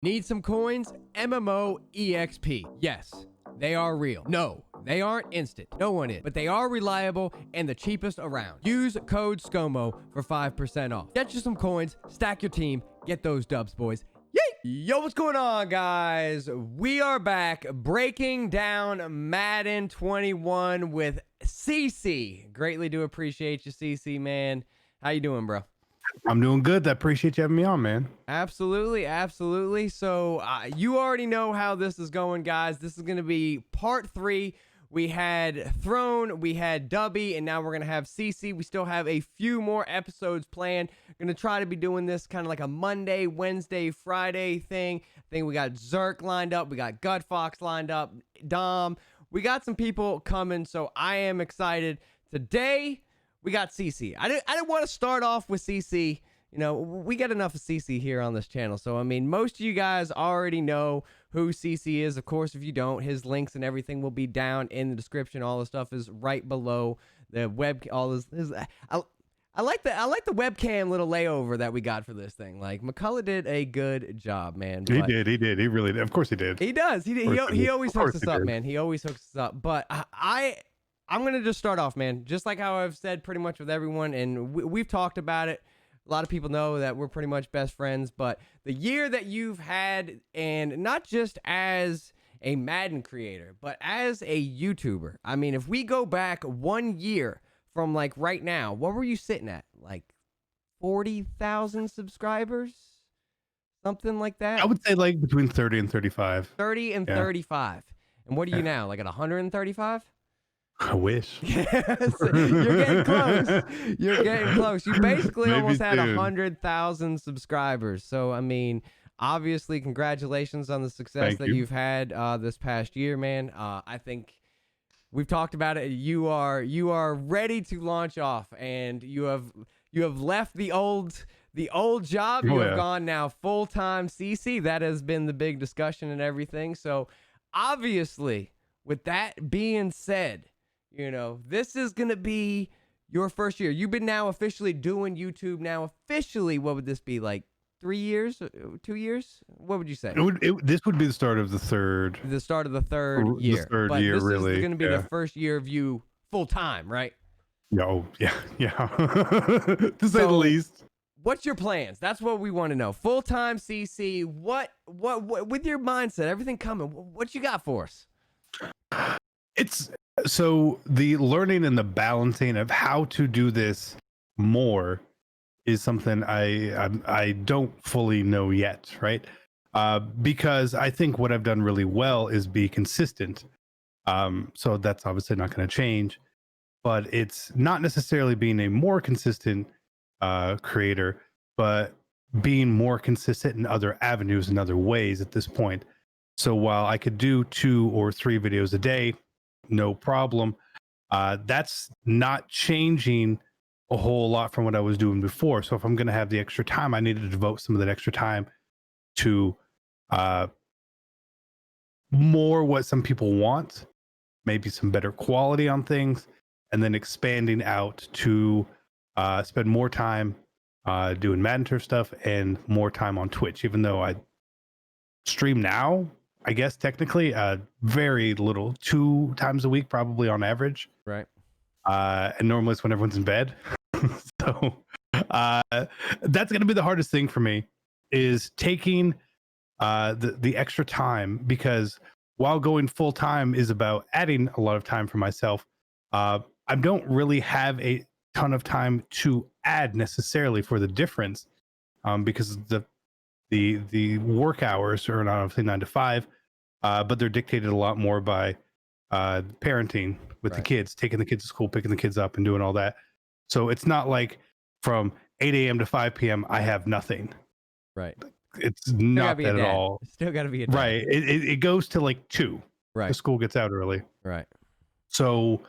Need some coins? MMO EXP. Yes, they are real. No, they aren't instant. No one is. But they are reliable and the cheapest around. Use code SCOMO for 5% off. Get you some coins, stack your team, get those dubs, boys. Yay! Yo, what's going on, guys? We are back breaking down Madden 21 with CC. Greatly do appreciate you, CC, man. How you doing, bro? I'm doing good. I appreciate you having me on, man. Absolutely, absolutely. So you already know how this is going, guys. This is going to be part 3. We had Throne, we had Dubby, and now we're going to have CC. We still have a few more episodes planned. Going to try to be doing this kind of like a Monday, Wednesday, Friday thing. I think we got Zerk lined up. We got Gut Fox lined up. Dom. We got some people coming, so I am excited. Today, we got CC. I didn't want to start off with CC. You know, we get enough of CC here on this channel. So, I mean, most of you guys already know who CC is. Of course, if you don't, his links and everything will be down in the description. All the stuff is right below the web. All this. I like the webcam little layover that we got for this thing. Like, McCullough did a good job, man. He did. He really did. Of course he did. He does. He always hooks us up, man. He always hooks us up. But I'm going to just start off, man, just like how I've said pretty much with everyone, and we've talked about it. A lot of people know that we're pretty much best friends, but the year that you've had, and not just as a Madden creator, but as a YouTuber, I mean, if we go back 1 year from like right now, what were you sitting at? Like 40,000 subscribers? Something like that? I would say like between 30 and 35. 30 and 35. And what are you now? Like at 135? I wish. Yes, you're getting close. You're getting close. You basically Maybe almost had soon. 100,000 subscribers. So, I mean, obviously, congratulations on the success Thank that you. you've had this past year, man. I think we've talked about it. You are ready to launch off, and you have left the old job. You have gone now full-time CC. That has been the big discussion and everything. So, obviously, with that being said, you know, this is going to be your first year. You've been now officially doing YouTube now officially. What would this be, like 3 years, 2 years? What would you say? This would be the start of the third. The start of the third year. But year, this really. is going to be the first year of you full time, right? Oh, yeah. To say the least. What's your plans? That's what we want to know. Full time CC. What with your mindset, everything coming? What you got for us? It's so the learning and the balancing of how to do this more is something I don't fully know yet, right? Because I think what I've done really well is be consistent. So that's obviously not going to change, but it's not necessarily being a more consistent creator, but being more consistent in other avenues and other ways at this point. So while I could do 2 or 3 videos a day, no problem, that's not changing a whole lot from what I was doing before. So if I'm going to have the extra time, I need to devote some of that extra time to more what some people want, maybe some better quality on things, and then expanding out to spend more time doing Madden Turf stuff and more time on Twitch, even though I stream now, I guess technically very little, 2 times a week probably on average, right? And normally it's when everyone's in bed. So that's going to be the hardest thing for me, is taking the extra time, because while going full time is about adding a lot of time for myself, I don't really have a ton of time to add necessarily for the difference, because the work hours are not obviously 9 to 5, but they're dictated a lot more by parenting with the kids, taking the kids to school, picking the kids up, and doing all that. So it's not like from 8 a.m. to 5 p.m. I have nothing. Right. It's not that at all. Still got to be a dad. Right. It goes to like 2. Right. The school gets out early. Right. So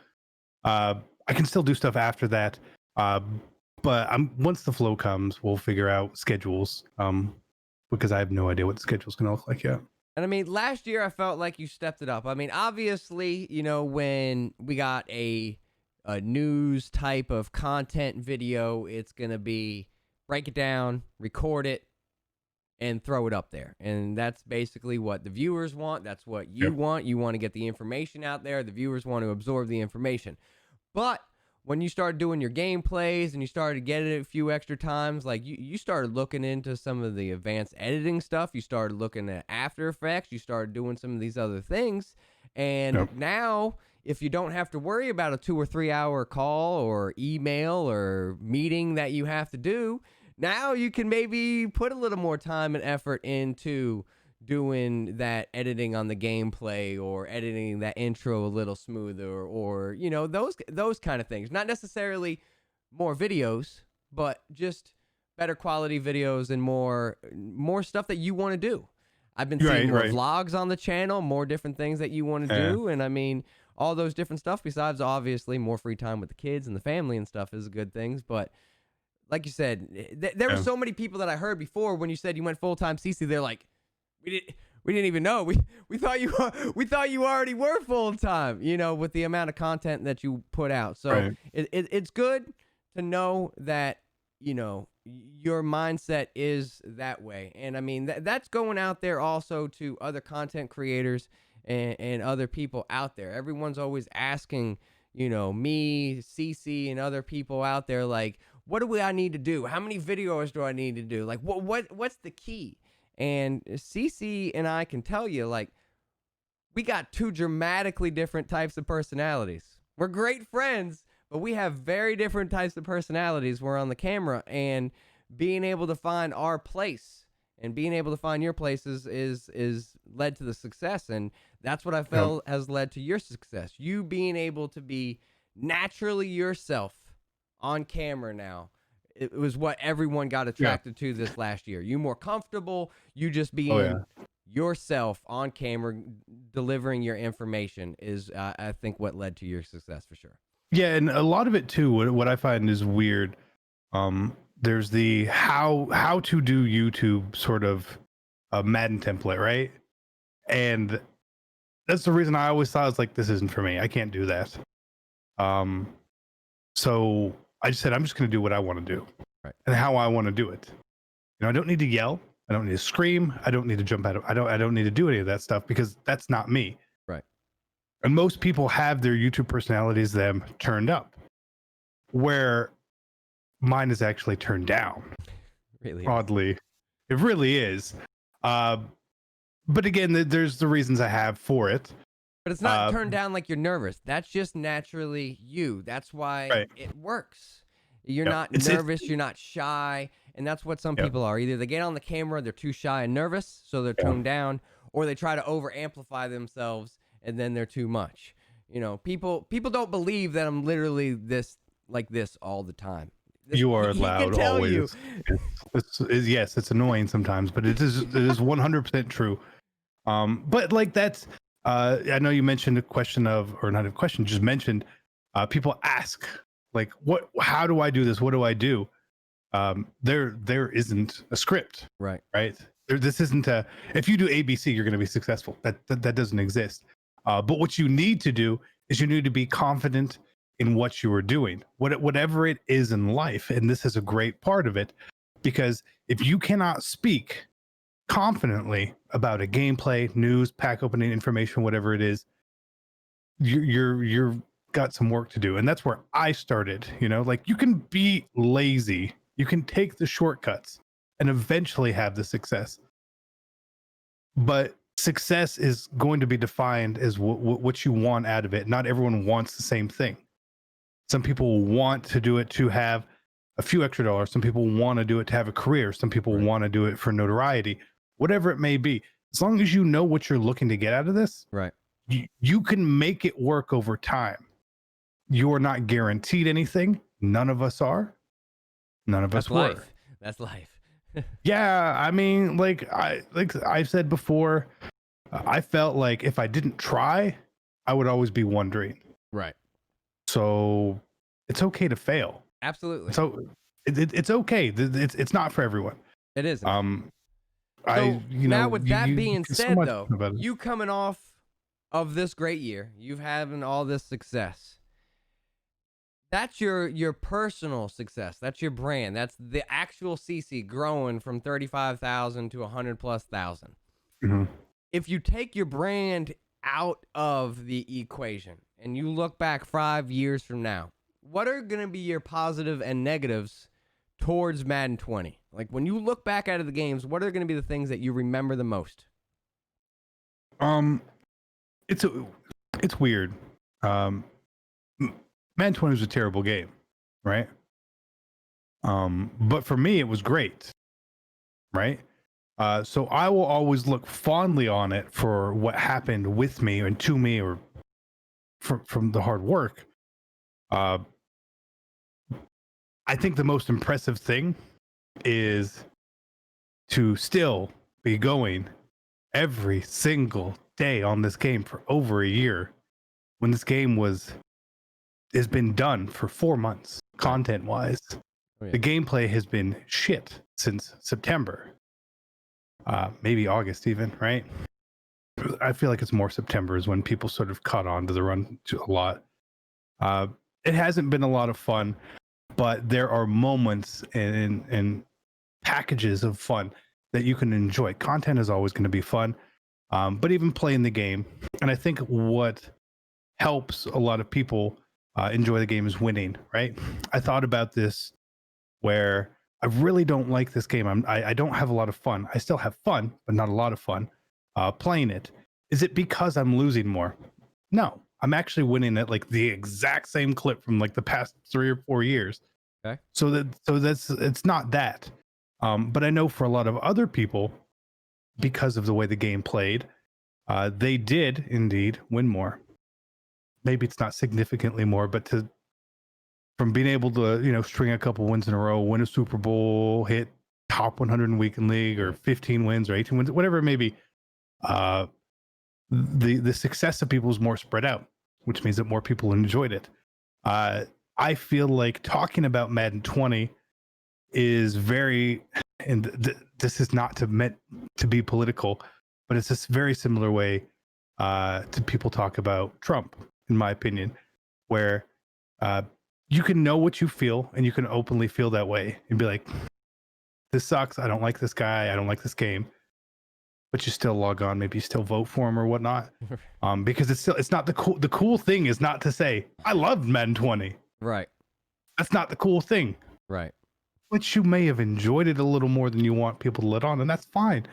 I can still do stuff after that. But once the flow comes, we'll figure out schedules. Because I have no idea what the schedule's going to look like yet. And I mean, last year I felt like you stepped it up. I mean, obviously, you know, when we got a news type of content video, it's going to be break it down, record it, and throw it up there. And that's basically what the viewers want. That's what you want. You want to get the information out there. The viewers want to absorb the information. But when you start doing your gameplays and you started getting it a few extra times, like you started looking into some of the advanced editing stuff. You started looking at After Effects. You started doing some of these other things. And now, if you don't have to worry about a 2 or 3 hour call or email or meeting that you have to do, now you can maybe put a little more time and effort into doing that editing on the gameplay or editing that intro a little smoother, or you know, those kind of things. Not necessarily more videos, but just better quality videos and more stuff that you want to do. I've been seeing more vlogs on the channel, more different things that you want to do, and I mean, all those different stuff, besides obviously more free time with the kids and the family and stuff, is good things. But like you said, there were so many people that I heard before when you said you went full-time CC, they're like, we didn't even know. We thought you already were full-time, you know, with the amount of content that you put out. So it's good to know that, you know, your mindset is that way. And I mean, that's going out there also to other content creators and other people out there. Everyone's always asking, you know, me, CC, and other people out there, like, what do I need to do? How many videos do I need to do? Like, what's the key? And CC and I can tell you, like, we got two dramatically different types of personalities. We're great friends, but we have very different types of personalities. We're on the camera, and being able to find our place and being able to find your places is led to the success. And that's what I felt has led to your success. You being able to be naturally yourself on camera now. It was what everyone got attracted to this last year. You more comfortable, you just being yourself on camera, delivering your information is, I think, what led to your success for sure. Yeah, and a lot of it too, what I find is weird, there's the how to do YouTube sort of a Madden template, right? And that's the reason I always thought, it's like, this isn't for me. I can't do that. So I just said, I'm just going to do what I want to do, and how I want to do it. You know, I don't need to yell. I don't need to scream. I don't need to jump out of. I don't need to do any of that stuff, because that's not me. Right. And most people have their YouTube personalities them turned up, where mine is actually turned down. Really, oddly, it really is. But again, there's the reasons I have for it. But it's not turned down like you're nervous. That's just naturally you. That's why it works. You're not nervous. You're not shy. And that's what some people are. Either they get on the camera, they're too shy and nervous, so they're toned down, or they try to over amplify themselves, and then they're too much. You know, people don't believe that I'm literally this all the time. You are loud always. Yes, it's annoying sometimes, but it is 100% true. But like that's I know you mentioned a question of, or not a question, just mentioned people ask, like, how do I do this? What do I do? There isn't a script. Right. This isn't if you do ABC, you're going to be successful. That doesn't exist. But what you need to do is you need to be confident in what you are doing, whatever it is in life. And this is a great part of it, because if you cannot speak confidently about a gameplay, news, pack opening information, whatever it is, you're got some work to do. And that's where I started. You know, like, you can be lazy, you can take the shortcuts and eventually have the success, but success is going to be defined as what you want out of it. Not everyone wants the same thing. Some people want to do it to have a few extra dollars. Some people want to do it to have a career. Some people want to do it for notoriety, whatever it may be. As long as you know what you're looking to get out of this, you can make it work over time. You are not guaranteed anything. None of us are. None of us were. That's life. Yeah, I mean, like I said before, I felt like if I didn't try, I would always be wondering. Right. So it's okay to fail. Absolutely. So it's okay. It's not for everyone. It isn't. Now with that being said, though, you coming off of this great year, you've having all this success. That's your personal success. That's your brand. That's the actual CC growing from 35,000 to 100 plus thousand. Mhm. If you take your brand out of the equation and you look back 5 years from now, what are going to be your positive and negatives towards Madden 20? Like when you look back out of the games, what are going to be the things that you remember the most? Um, it's it's weird. Um, Madden 20 was a terrible game, right? But for me, it was great, right? So I will always look fondly on it for what happened with me and to me, or from the hard work. Uh, I think the most impressive thing is to still be going every single day on this game for over a year, when this game has been done for 4 months content wise. Oh, yeah. The gameplay has been shit since September, maybe August even, right? I feel like it's more September is when people sort of caught on to the run to a lot. It hasn't been a lot of fun, but there are moments and packages of fun that you can enjoy. Content is always going to be fun, but even playing the game. And I think what helps a lot of people enjoy the game is winning, right? I thought about this where I really don't like this game. I don't have a lot of fun. I still have fun, but not a lot of fun playing it. Is it because I'm losing more? No, I'm actually winning at like the exact same clip from like the past 3 or 4 years. Okay. So that's it's not that. But I know for a lot of other people, because of the way the game played, they did indeed win more. Maybe it's not significantly more, but from being able to string a couple wins in a row, win a Super Bowl, hit top 100 in weekend league, or 15 wins or 18 wins, whatever it may be, the success of people is more spread out, which means that more people enjoyed it. I feel like talking about Madden 20 is very, and this is not meant to be political, but it's this very similar way to people talk about Trump, in my opinion, where you can know what you feel and you can openly feel that way and be like, this sucks. I don't like this guy. I don't like this game. But you still log on. Maybe you still vote for him or whatnot. Because it's not the cool thing is not to say, I love Madden 20. Right. That's not the cool thing. Right. But you may have enjoyed it a little more than you want people to let on, and that's fine.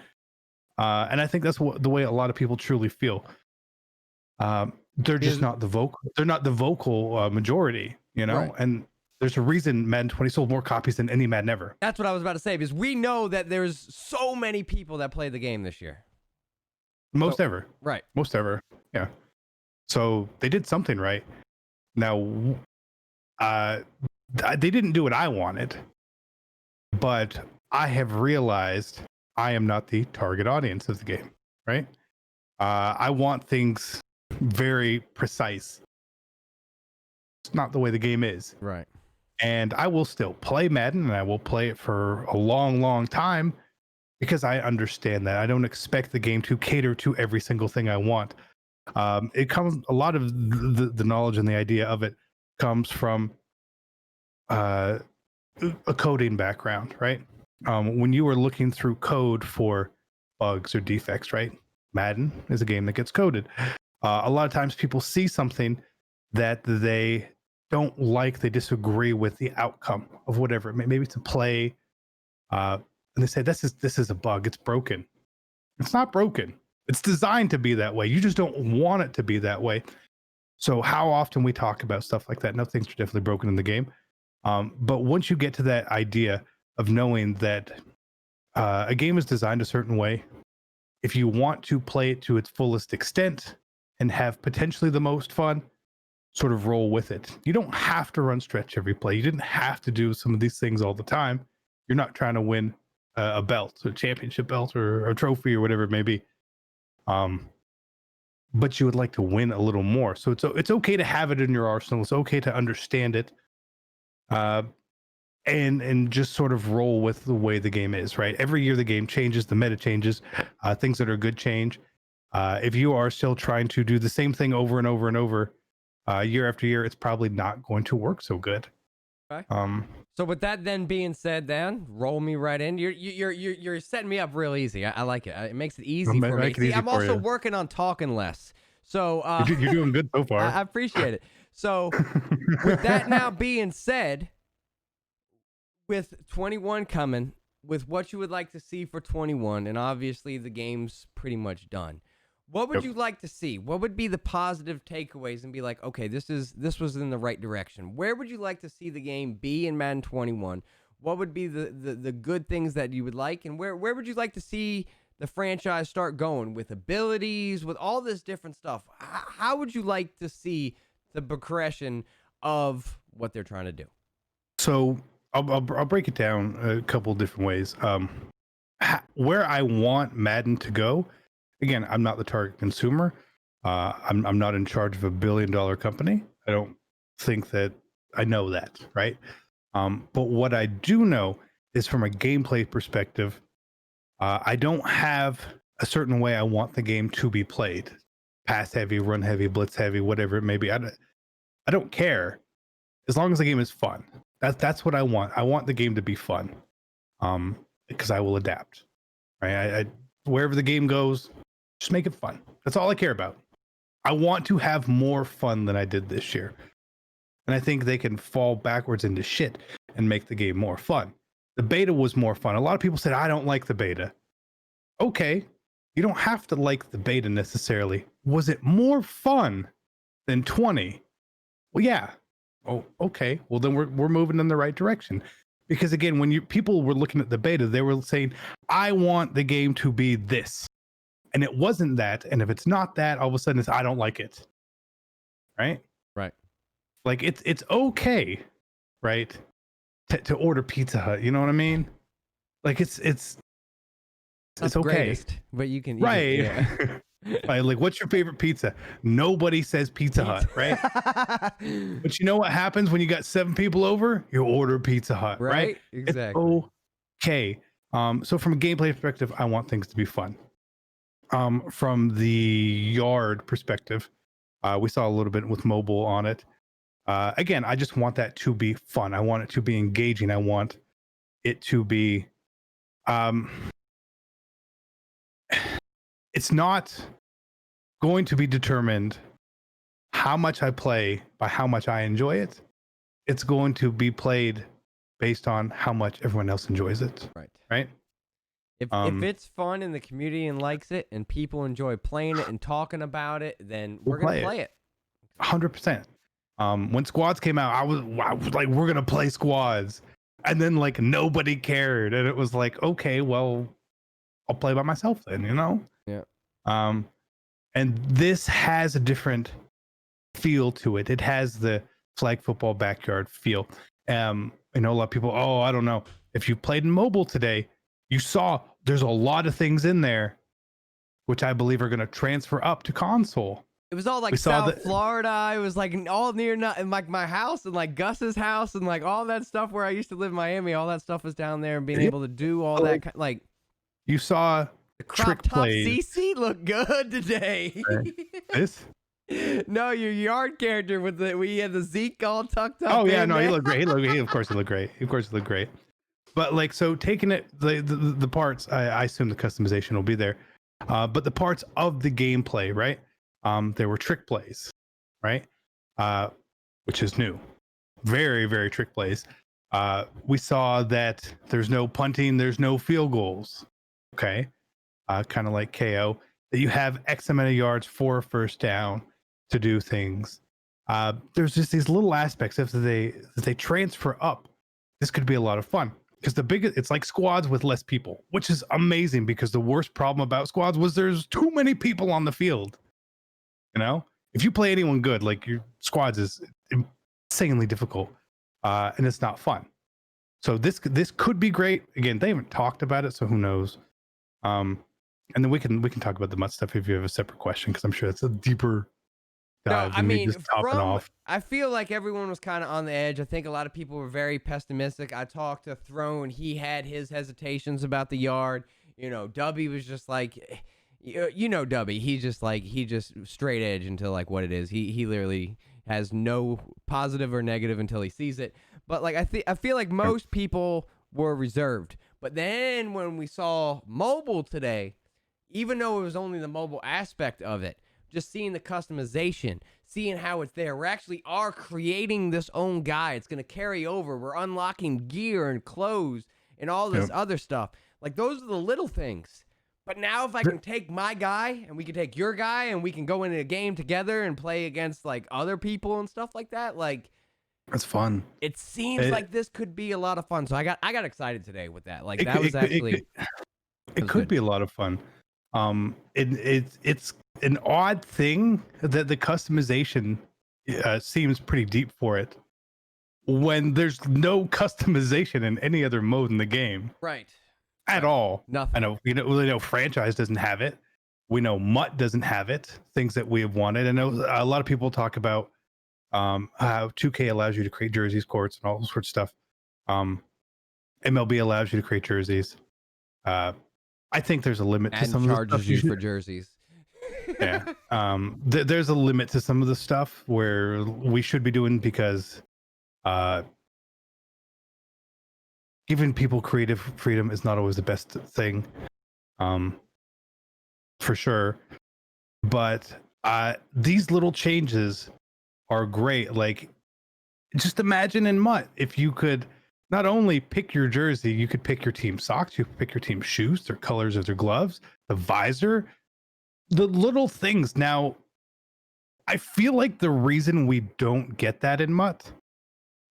And I think that's the way a lot of people truly feel. They're just not the vocal. They're not the vocal majority, Right. And there's a reason Madden 20 sold more copies than any Madden ever. That's what I was about to say, because we know that there's so many people that play the game this year. Most ever. Right. Most ever. Yeah. So they did something right. Now, they didn't do what I wanted, but I have realized I am not the target audience of the game, right? I want things very precise. It's not the way the game is. Right. And I will still play Madden, and I will play it for a long, long time, because I understand that. I don't expect the game to cater to every single thing I want. It comes, a lot of the knowledge and the idea of it comes from a coding background, right? When you are looking through code for bugs or defects, right? Madden is a game that gets coded. A lot of times people see something that they don't like, they disagree with the outcome of whatever. Maybe it's a play, and they say, this is a bug, it's broken. It's not broken. It's designed to be that way. You just don't want it to be that way. So how often we talk about stuff like that? No, things are definitely broken in the game. But once you get to that idea of knowing that a game is designed a certain way, if you want to play it to its fullest extent and have potentially the most fun, sort of roll with it. You don't have to run stretch every play. You didn't have to do some of these things all the time. You're not trying to win a belt, a championship belt, or a trophy, or whatever it may be. But you would like to win a little more. So it's okay to have it in your arsenal. It's okay to understand it, and just sort of roll with the way the game is, right? Every year the game changes, the meta changes, things that are good change. If you are still trying to do the same thing over and over and over, year after year, it's probably not going to work so good. Okay. So with that then being said, then roll me right in. You're setting me up real easy. I like it. It makes it easy for me. Make it See, easy I'm for also you. working on talking less. So You're doing good so far. I appreciate it. So with that now being said, with 21 coming, with what you would like to see for 21, and obviously the game's pretty much done. What would Yep. you like to see? What would be the positive takeaways and be like, okay, this was in the right direction? Where would you like to see the game be in Madden 21? What would be the good things that you would like, and where would you like to see the franchise start going with abilities, with all this different stuff? How would you like to see the progression of what they're trying to do? So I'll break it down a couple different ways. Where I want Madden to go, again, I'm not the target consumer. I'm not in charge of $1 billion company. I don't think that I know that, right? But what I do know is from a gameplay perspective, I don't have a certain way I want the game to be played. Pass heavy, run heavy, blitz heavy, whatever it may be. I don't care as long as the game is fun. That's what I want. I want the game to be fun, because I will adapt. Right? Wherever the game goes, just make it fun. That's all I care about. I want to have more fun than I did this year, and I think they can fall backwards into shit and make the game more fun. The beta was more fun. A lot of people said I don't like the beta. Okay, you don't have to like the beta necessarily. Was it more fun than 20? Well, yeah. Oh, okay. Well, then we're moving in the right direction. Because again, when people were looking at the beta, they were saying, "I want the game to be this," and it wasn't that. And if it's not that, all of a sudden it's I don't like it. Right? Right. Like it's okay, right? To order Pizza Hut. You know what I mean? Like it's Not the okay, greatest, but you can right? yeah. Right, like, what's your favorite pizza? Nobody says Pizza Hut, right? But you know what happens when you got 7 people over? You order Pizza Hut, right? Right? Exactly. It's okay. So from a gameplay perspective, I want things to be fun. From the yard perspective, we saw a little bit with mobile on it. Again, I just want that to be fun. I want it to be engaging. I want it to be it's not going to be determined how much I play by how much I enjoy it. It's going to be played based on how much everyone else enjoys it. Right. Right. If it's fun and the community and likes it and people enjoy playing it and talking about it, then we're gonna play it. 100%. When squads came out, I was like, we're gonna play squads, and then like nobody cared, and it was like, okay, well, I'll play by myself then, you know. Yeah. And this has a different feel to it. It has the flag football backyard feel. I know a lot of people, oh, I don't know. If you played in mobile today, you saw there's a lot of things in there, which I believe are going to transfer up to console. It was all like South Florida. It was like all near like my house and like Gus's house and like all that stuff where I used to live in Miami. All that stuff was down there and being able to do all that. Like you saw the crop top CC looked good today. This? No, your yard character with we had the Zeke all tucked up. Oh yeah, no, there. he looked great. Of course he looked great. Of course he looked great. But like, so taking it, the parts, I assume the customization will be there. But the parts of the gameplay, right? There were trick plays, right? Which is new. Very, very trick plays. We saw that there's no punting, there's no field goals. Okay. Kind of like KO. That you have X amount of yards for a first down to do things. There's just these little aspects if they transfer up, this could be a lot of fun. Because it's like squads with less people, which is amazing because the worst problem about squads was there's too many people on the field. You know, if you play anyone good, like your squads is insanely difficult, and it's not fun. So this could be great. Again, they haven't talked about it, so who knows? And then we can talk about the MUT stuff if you have a separate question, because I'm sure it's a deeper dive. No, I mean, just topping off. I feel like everyone was kind of on the edge. I think a lot of people were very pessimistic. I talked to Throne. He had his hesitations about the yard. You know, Dubby was just like, you know, Dubby. He just straight edge into like what it is. He literally has no positive or negative until he sees it. But like I feel like most people were reserved. But then when we saw mobile today, even though it was only the mobile aspect of it, just seeing the customization, seeing how it's there. We actually are creating this own guy. It's going to carry over. We're unlocking gear and clothes and all this other stuff. Like, those are the little things. But now if I can take my guy and we can take your guy and we can go into a game together and play against, like, other people and stuff like that, like... That's fun. It seems like this could be a lot of fun. So I got excited today with that. Like, that was actually... It could be a lot of fun. It's an odd thing that the customization seems pretty deep for it when there's no customization in any other mode in the game, right? At all. Nothing. I know we know franchise doesn't have it. We know MUT doesn't have it. Things that we have wanted. I know a lot of people talk about how 2K allows you to create jerseys, courts, and all sorts of stuff. MLB allows you to create jerseys. I think there's a limit to some of the stuff. Charges you for jerseys. Yeah. There's a limit to some of the stuff where we should be doing, because giving people creative freedom is not always the best thing, for sure. But these little changes are great. Like, just imagine in MUT, if you could not only pick your jersey, you could pick your team socks, you could pick your team shoes, their colors of their gloves, the visor, the little things. Now, I feel like the reason we don't get that in MUT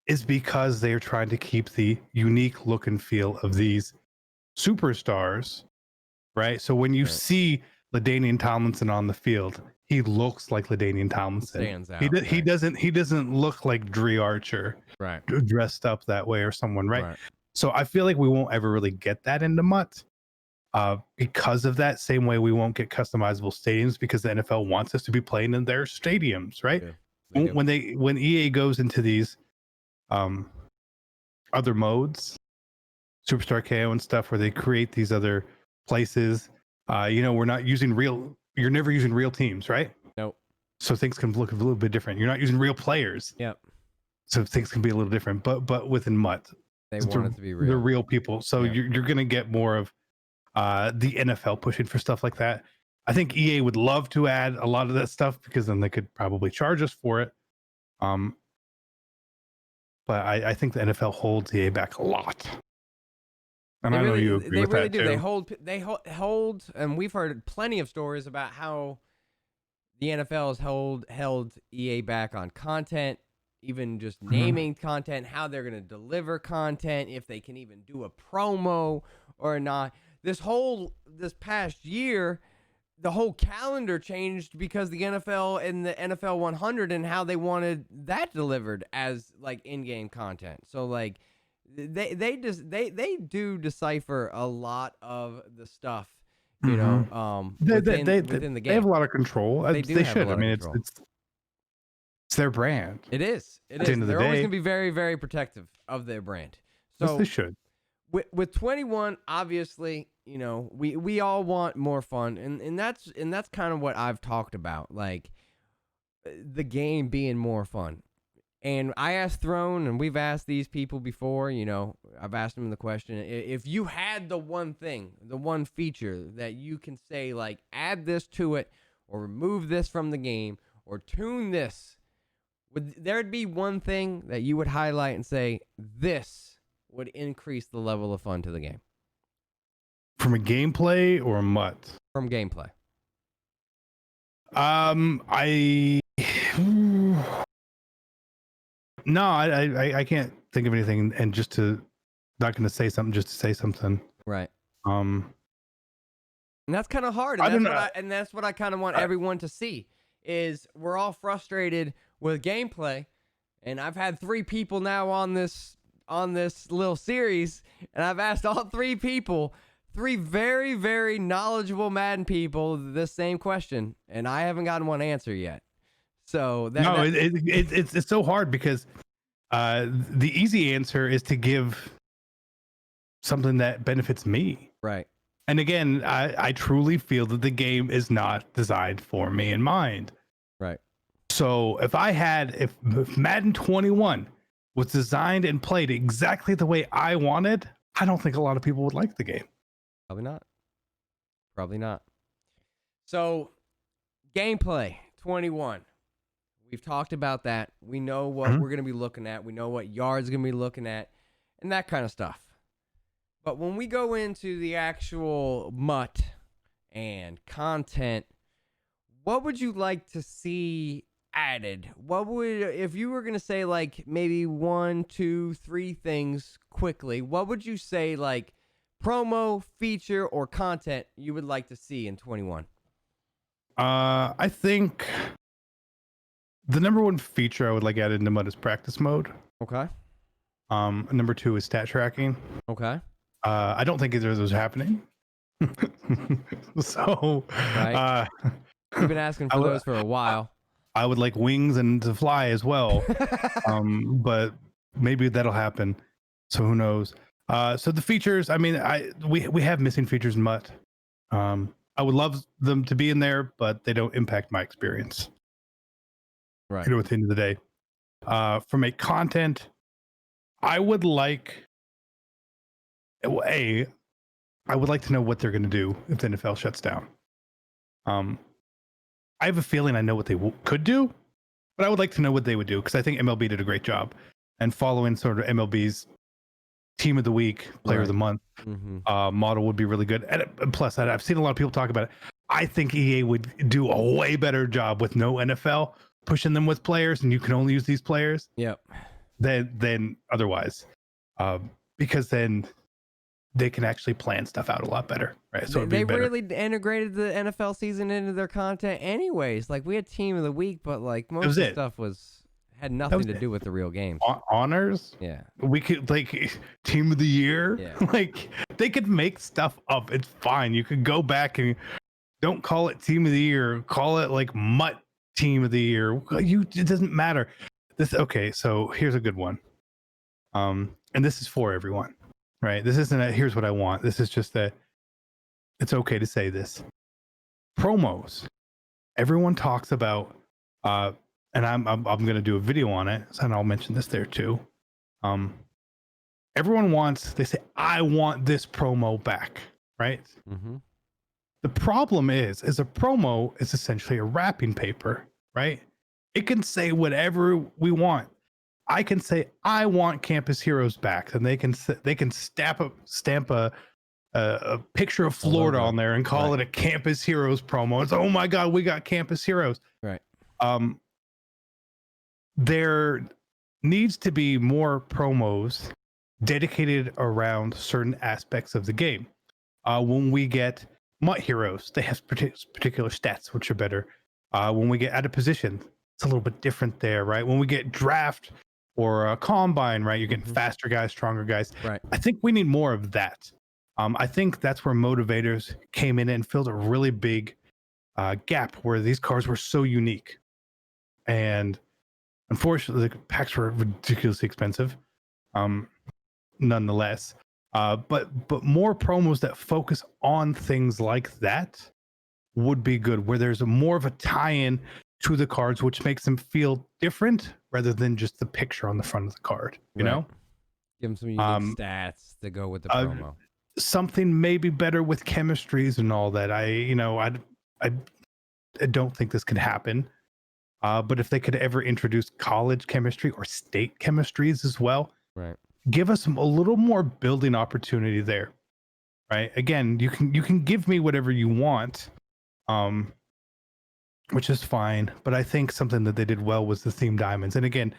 is because they're trying to keep the unique look and feel of these superstars, right? So when you see LaDainian Tomlinson on the field, he looks like LaDainian Tomlinson. Stands out. He doesn't look like Dree Archer, right? Dressed up that way, or someone, right? So I feel like we won't ever really get that into MUT because of that. Same way we won't get customizable stadiums, because the NFL wants us to be playing in their stadiums, right? Yeah, when EA goes into these other modes, Superstar KO and stuff, where they create these other places, we're not using real. You're never using real teams, right? Nope. So things can look a little bit different. You're not using real players. Yep. So things can be a little different. But within MUT, they want it to be real. They're real people. So you're gonna get more of the NFL pushing for stuff like that. I think EA would love to add a lot of that stuff, because then they could probably charge us for it. But I think the NFL holds EA back a lot. And I know you agree with that too. They hold, and we've heard plenty of stories about how the NFL has held EA back on content, even just naming content, how they're going to deliver content, if they can even do a promo or not. This past year, the whole calendar changed because the NFL and the NFL 100 and how they wanted that delivered as like in-game content. So like they do decipher a lot of the stuff, within the game. They have a lot of control. They should. I mean, it's their brand. It is. They're always going to be very, very protective of their brand. So yes, they should. With 21, obviously, we all want more fun, and that's kind of what I've talked about, like the game being more fun. And I asked Throne, and we've asked these people before, I've asked them the question, if you had the one thing, the one feature that you can say, like, add this to it, or remove this from the game, or tune this, would there'd be one thing that you would highlight and say, this would increase the level of fun to the game? From a gameplay or a MUT? From gameplay. No, I can't think of anything, and not going to say something just to say something. Right. And that's kind of hard. And that's what I kind of want everyone to see, is we're all frustrated with gameplay, and I've had 3 people now on this little series, and I've asked all 3 people, 3 very, very knowledgeable Madden people, this same question, and I haven't gotten one answer yet. So it's so hard, because the easy answer is to give something that benefits me. Right. And again, I truly feel that the game is not designed for me in mind. Right. So if Madden 21 was designed and played exactly the way I wanted, I don't think a lot of people would like the game. Probably not. Probably not. So, gameplay 21. We've talked about that. We know what we're going to be looking at. We know what yards going to be looking at and that kind of stuff. But when we go into the actual MUT and content, what would you like to see added? What would, if you were going to say like maybe 1, 2, 3 things quickly, what would you say like promo, feature, or content you would like to see in 21? I think the number one feature I would like added into MUT is practice mode. Okay. Number 2 is stat tracking. Okay. I don't think either of those are happening. So, Right. You've been asking for those for a while. I would like wings and to fly as well. But maybe that'll happen. So who knows? So the features, I mean, we have missing features in MUT. I would love them to be in there, but they don't impact my experience. Right. You know, at the end of the day. From a content, I would like I would like to know what they're going to do if the NFL shuts down. I have a feeling I know what they could do, but I would like to know what they would do because I think MLB did a great job, and following sort of MLB's Team of the Week, Player of the Month model would be really good. And plus, I've seen a lot of people talk about it. I think EA would do a way better job with no NFL pushing them with players, and you can only use these players. Yep. Than otherwise, because then they can actually plan stuff out a lot better, right? So they really integrated the NFL season into their content, anyways. Like we had Team of the Week, but like most of the stuff had nothing to do with the real games. Honors, yeah. We could like Team of the Year, yeah. Like they could make stuff up. It's fine. You could go back and don't call it Team of the Year. Call it like MUT Team of the Year. It doesn't matter. Okay, so here's a good one. And this is for everyone, right? This isn't here's what I want. This is just that it's okay to say this. Promos. Everyone talks about and I'm going to do a video on it, and I'll mention this there too. Everyone they say I want this promo back, right? The problem is a promo is essentially a wrapping paper, right? It can say whatever we want. I can say I want Campus Heroes back, and they can stamp a picture of Florida on there and call it a Campus Heroes promo. It's oh my god, we got Campus Heroes. Right. There needs to be more promos dedicated around certain aspects of the game. When we get MUT Heroes, they have particular stats which are better. When we get out of position, it's a little bit different there, right? When we get draft or a combine, right? You're getting faster guys, stronger guys. Right. I think we need more of that. I think that's where motivators came in and filled a really big gap where these cars were so unique. And unfortunately, the packs were ridiculously expensive. Nonetheless, but more promos that focus on things like that would be good, where there's more of a tie-in to the cards, which makes them feel different rather than just the picture on the front of the card. You know, give them some unique stats to go with the promo. Something maybe better with chemistries and all that. I don't think this could happen. But if they could ever introduce college chemistry or state chemistries as well, right? Give us a little more building opportunity there, right? Again, you can give me whatever you want, which is fine. But I think something that they did well was the theme diamonds. And again,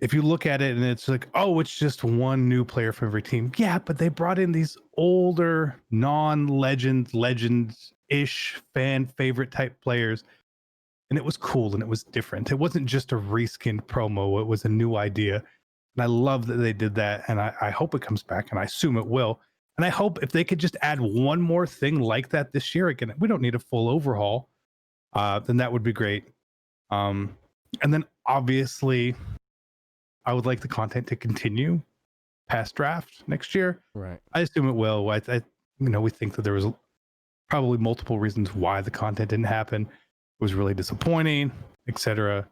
if you look at it and it's like, oh, it's just one new player from every team. Yeah, but they brought in these older, legends-ish fan favorite type players. And it was cool and it was different. It wasn't just a reskinned promo. It was a new idea. And I love that they did that. And I hope it comes back, and I assume it will. And I hope if they could just add one more thing like that this year, again, we don't need a full overhaul, then that would be great. And then obviously, I would like the content to continue past draft next year. Right. I assume it will. We think that there was probably multiple reasons why the content didn't happen. It was really disappointing. etc.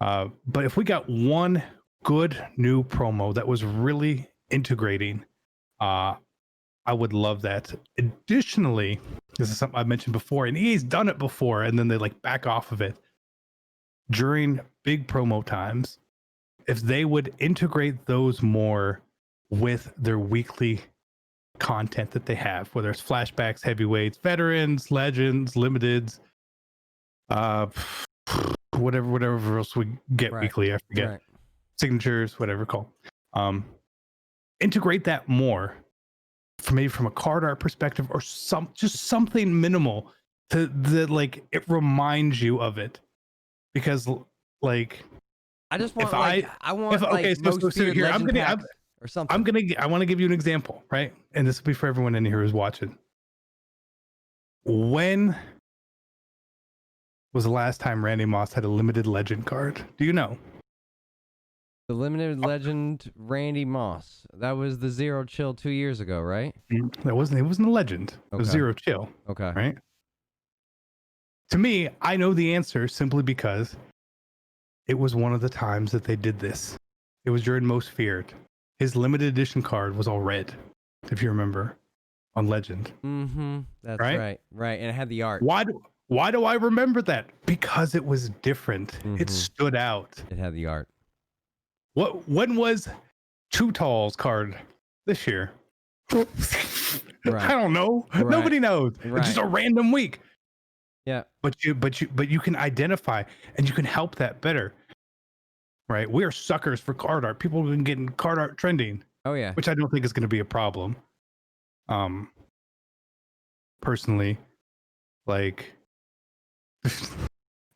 But if we got one good new promo that was really integrating, I would love that. Additionally, this is something I mentioned before, and EA's done it before, and then they like back off of it. During big promo times, if they would integrate those more with their weekly content that they have, whether it's flashbacks, heavyweights, veterans, legends, limiteds, whatever else we get weekly, I forget, signatures, whatever called. Integrate that more, maybe from a card art perspective, or just something minimal to like it reminds you of it, because like I just want I want here or something. I want to give you an example, right? And this will be for everyone in here who's watching. When was the last time Randy Moss had a limited legend card? Do you know? The limited legend Randy Moss. That was the Zero Chill 2 years ago, right? It wasn't a legend. It was Zero Chill. Okay. Right? To me, I know the answer simply because it was one of the times that they did this. It was during Most Feared. His limited edition card was all red, if you remember, on Legend. Mm-hmm. That's right. Right. And it had the art. Why do I remember that? Because it was different. Mm-hmm. It stood out. It had the art. When was Too Tall's card this year? I don't know. Right. Nobody knows. Right. It's just a random week. Yeah. But you can identify and you can help that better. Right? We are suckers for card art. People have been getting card art trending. Oh yeah. Which I don't think is going to be a problem. Personally, like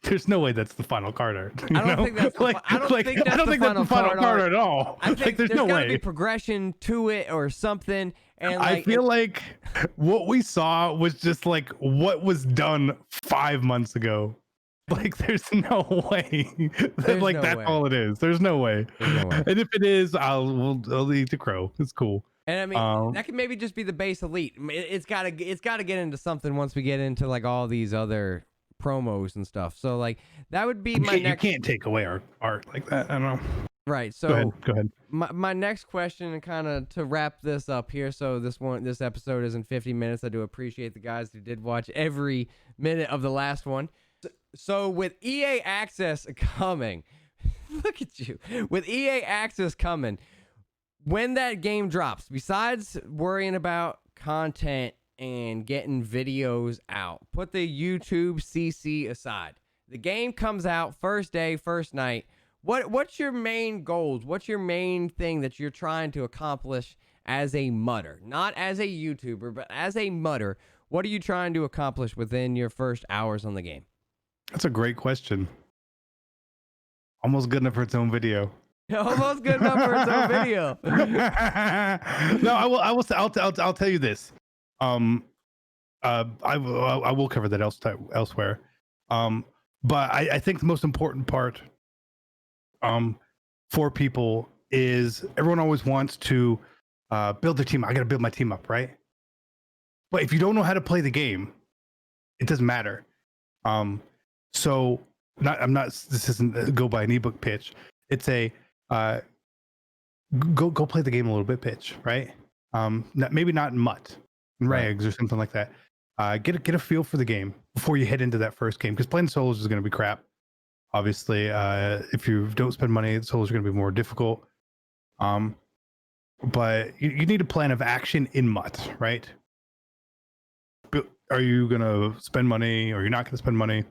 there's no way that's the final card art. I don't think that's the final card art at all. I think there's no way. There's got to be progression to it or something. And I feel like what we saw was just like what was done 5 months ago. Like there's no way. That's all it is. There's no way. And if it is, I'll eat the crow. It's cool. And I mean, that could maybe just be the base elite. It's gotta get into something once we get into like all these other promos and stuff. So like that would be my next. You can't take away our art like that. I don't know. Right. So go ahead. My next question, and kind of to wrap this up here. So this episode is in 50 minutes. I do appreciate the guys who did watch every minute of the last one. So with EA Access coming, look at you. With EA Access coming, when that game drops, besides worrying about content and getting videos out, put the YouTube CC aside. The game comes out first day, first night. What's your main goals? What's your main thing that you're trying to accomplish as a mudder? Not as a YouTuber, but as a mudder. What are you trying to accomplish within your first hours on the game? That's a great question. Almost good enough for its own video. Almost good enough for its own video. No, I'll tell you this. I will cover that elsewhere. But I think the most important part for people is everyone always wants to build their team. I got to build my team up, right? But if you don't know how to play the game, it doesn't matter. So this isn't go by an ebook pitch. It's a go play the game a little bit pitch, right? Maybe not in MUT, in rags or something like that. Get a feel for the game before you head into that first game, because playing solos is going to be crap. Obviously, if you don't spend money, solos are going to be more difficult. But you need a plan of action in MUT, right? Are you going to spend money or you're not going to spend money?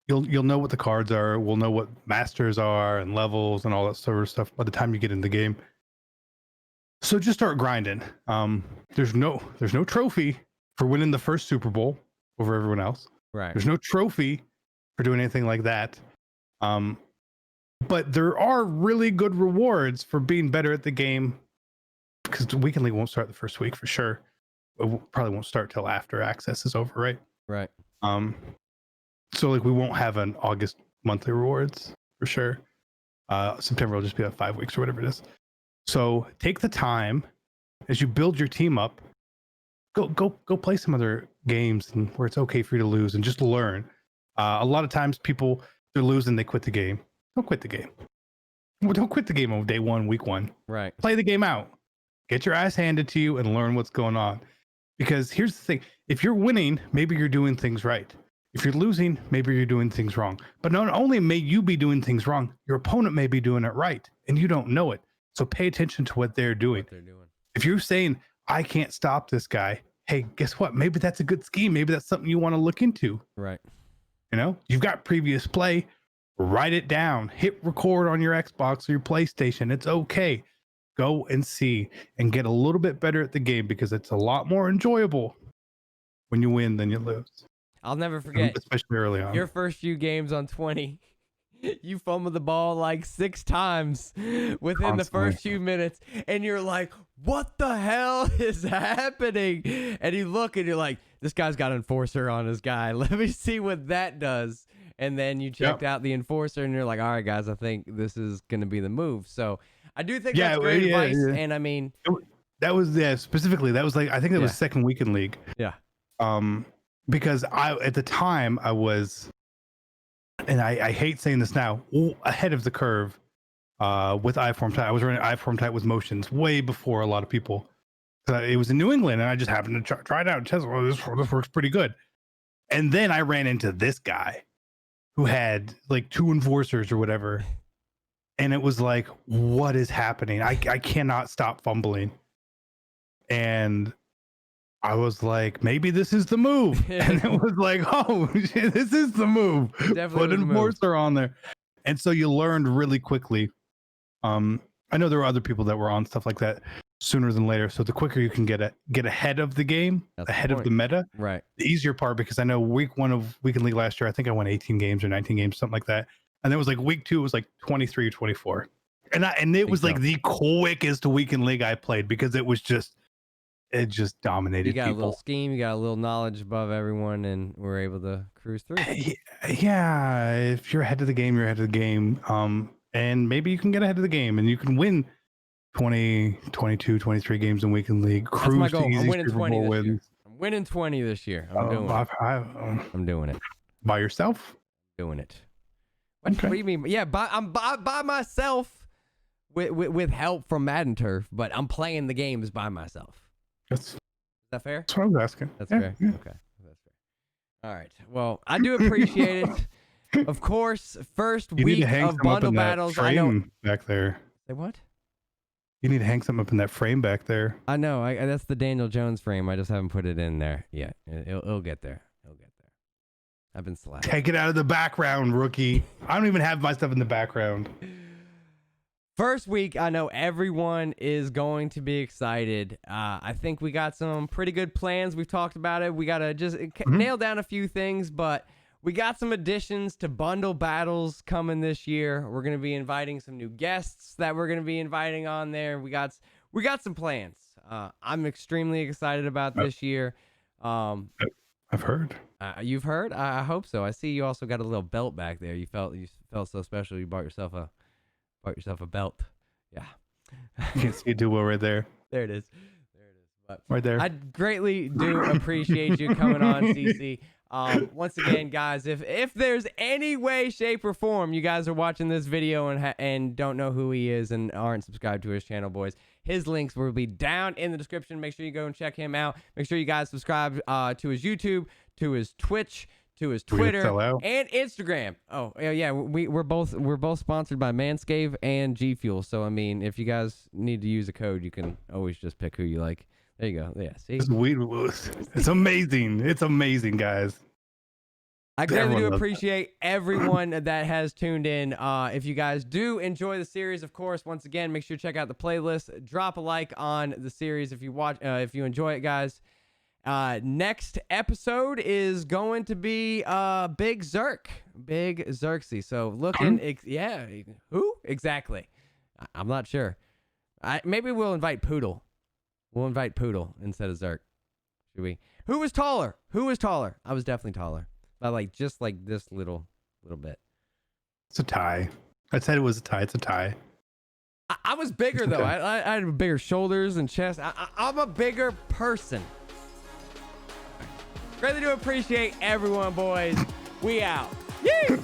You'll know what the cards are. We'll know what masters are and levels and all that sort of stuff by the time you get in the game. So just start grinding. There's no trophy for winning the first Super Bowl over everyone else. Right. There's no trophy for doing anything like that. But there are really good rewards for being better at the game, because the weekend league won't start the first week for sure. It probably won't start till after access is over, right? Right. So like we won't have an August monthly rewards for sure. September will just be like 5 weeks or whatever it is. So take the time as you build your team up. Go play some other games and where it's okay for you to lose and just learn. A lot of times people, they're losing, they quit the game. Don't quit the game. Well, don't quit the game on day one, week one. Right. Play the game out. Get your ass handed to you and learn what's going on. Because here's the thing. If you're winning, maybe you're doing things right. If you're losing, maybe you're doing things wrong. But not only may you be doing things wrong, your opponent may be doing it right, and you don't know it. So pay attention to what they're doing. If you're saying, I can't stop this guy, hey, guess what? Maybe that's a good scheme. Maybe that's something you want to look into. Right. You know, you've got previous play. Write it down. Hit record on your Xbox or your PlayStation. It's okay. Go and see and get a little bit better at the game, because it's a lot more enjoyable when you win than you lose. I'll never forget, especially early on. Your first few games on 20, you fumbled the ball like 6 times within the first few minutes, and you're like, what the hell is happening? And you look and you're like, this guy's got enforcer on his guy. Let me see what that does. And then you checked out the enforcer, and you're like, all right, guys, I think this is going to be the move. So I do think that's great advice. Yeah. And I mean, that was specifically, that was like, I think it was second week in league. Yeah. Because at the time I was, and I hate saying this now, ahead of the curve with I-form tight. I was running I-form tight with motions way before a lot of people. It was in New England, and I just happened to try it out and test, well, this works pretty good. And then I ran into this guy who had like 2 enforcers or whatever. And it was like, what is happening? I cannot stop fumbling. And I was like, maybe this is the move. And it was like, oh, shit, this is the move. Put an enforcer on there. And so you learned really quickly. I know there were other people that were on stuff like that sooner than later. So the quicker you can get ahead of the game, ahead of the meta, right? The easier part, because I know week 1 of Weekend League last year, I think I won 18 games or 19 games, something like that. And then it was like week 2, it was like 23 or 24. And it was like the quickest Weekend League I played, because it just dominated. You got people. A little scheme, you got a little knowledge above everyone, and we're able to cruise through. Yeah, if you're ahead of the game, you're ahead of the game. And maybe you can get ahead of the game, and you can win 20, 22, 23 games in Weekend League. Cruise That's my goal. I'm winning 20 this wins. year. I'm winning 20 this year. I'm doing it. I'm doing it. By yourself? Doing it. What do you mean? Yeah, I'm by myself with help from Madden Turf, but I'm playing the games by myself. Is that fair? That's what I was asking. That's fair. Yeah. Okay. That's fair. All right. Well, I do appreciate it. Of course, first week of bundle battles. I know back there. Say what? You need to hang something up in that frame back there. I know. That's the Daniel Jones frame. I just haven't put it in there yet. It'll get there. It'll get there. I've been slack. Take it out of the background, rookie. I don't even have my stuff in the background. First week, I know everyone is going to be excited. I think we got some pretty good plans. We've talked about it. We got to just nail down a few things, but we got some additions to bundle battles coming this year. We're going to be inviting some new guests that we're going to be inviting on there. We got some plans. I'm extremely excited about this year. I've heard. You've heard? I hope so. I see you also got a little belt back there. You felt so special. You bought yourself a belt. Yeah. You can see it do well right there. There it is. But right there. I greatly do appreciate you coming on, CC. Once again, guys, if there's any way, shape, or form you guys are watching this video and don't know who he is and aren't subscribed to his channel, boys, his links will be down in the description. Make sure you go and check him out. Make sure you guys subscribe to his YouTube, to his Twitch, to his Twitter and Instagram. Oh yeah, we're both sponsored by Manscaped and G Fuel. So I mean, if you guys need to use a code, you can always just pick who you like. There you go. Yeah, see? It's amazing. It's amazing, guys. I greatly do appreciate everyone that has tuned in. If you guys do enjoy the series, of course, once again, make sure to check out the playlist. Drop a like on the series if you enjoy it, guys. Next episode is going to be Big Xerxes. So looking, who exactly? I'm not sure. Maybe we'll invite Poodle. We'll invite Poodle instead of Zerk. Should we? Who was taller? I was definitely taller. By just like this little bit. It's a tie. I said it was a tie. It's a tie. I was bigger though. I had bigger shoulders and chest. I'm a bigger person. Greatly do appreciate everyone, boys. We out. Yee!